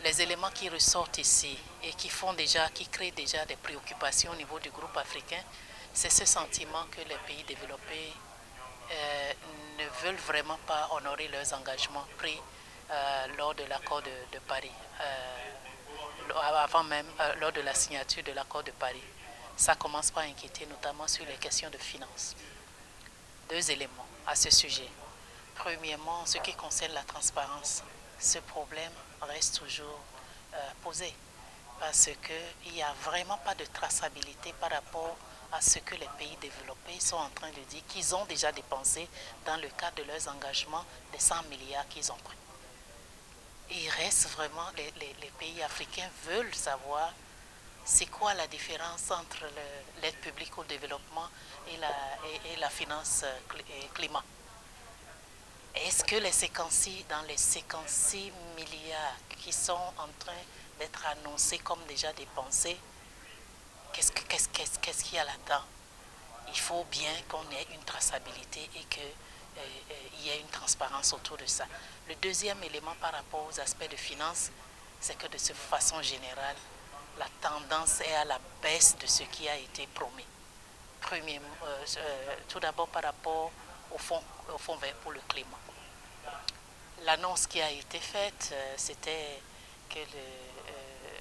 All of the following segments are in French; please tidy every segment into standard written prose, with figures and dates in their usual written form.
les éléments qui ressortent ici et qui créent déjà des préoccupations au niveau du groupe africain, c'est ce sentiment que les pays développés ne veulent vraiment pas honorer leurs engagements pris lors de l'accord de Paris, avant même, lors de la signature de l'accord de Paris. Ça commence par inquiéter, notamment sur les questions de finances. Deux éléments à ce sujet. Premièrement, en ce qui concerne la transparence, ce problème reste toujours posé parce qu'il n'y a vraiment pas de traçabilité par rapport à ce que les pays développés sont en train de dire qu'ils ont déjà dépensé dans le cadre de leurs engagements des 100 milliards qu'ils ont pris. Et il reste vraiment, les pays africains veulent savoir c'est quoi la différence entre l'aide publique au développement et la finance climat. Est-ce que les 56 milliards qui sont en train d'être annoncés comme déjà dépensés, qu'est-ce qu'il y a là-dedans? Il faut bien qu'on ait une traçabilité et qu'il y ait une transparence autour de ça. Le deuxième élément par rapport aux aspects de finance, c'est que de façon générale, la tendance est à la baisse de ce qui a été promis. Tout d'abord par rapport au fonds vert pour le climat. L'annonce qui a été faite, c'était que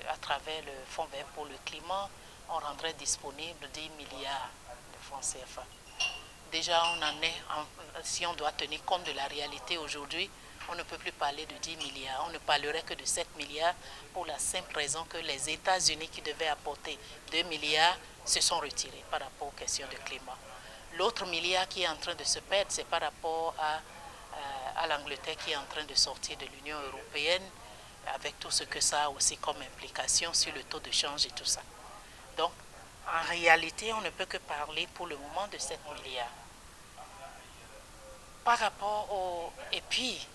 à travers le fonds vert pour le climat, on rendrait disponible 10 milliards de francs CFA. Déjà, on en est, si on doit tenir compte de la réalité aujourd'hui, on ne peut plus parler de 10 milliards. On ne parlerait que de 7 milliards pour la simple raison que les États-Unis qui devaient apporter 2 milliards se sont retirés par rapport aux questions de climat. L'autre milliard qui est en train de se perdre, c'est par rapport à l'Angleterre qui est en train de sortir de l'Union européenne, avec tout ce que ça a aussi comme implication sur le taux de change et tout ça. Donc, en réalité, on ne peut que parler pour le moment de 7 milliards. Par rapport au... Et puis,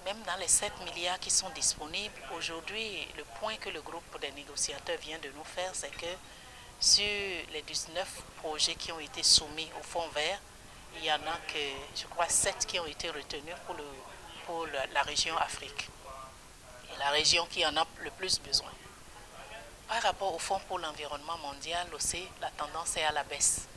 même dans les 7 milliards qui sont disponibles, aujourd'hui, le point que le groupe des négociateurs vient de nous faire, c'est que sur les 19 projets qui ont été soumis au fonds vert, il y en a que, je crois, 7 qui ont été retenus pour la région Afrique. Et la région qui en a le plus besoin. Par rapport au Fonds pour l'environnement mondial aussi, la tendance est à la baisse.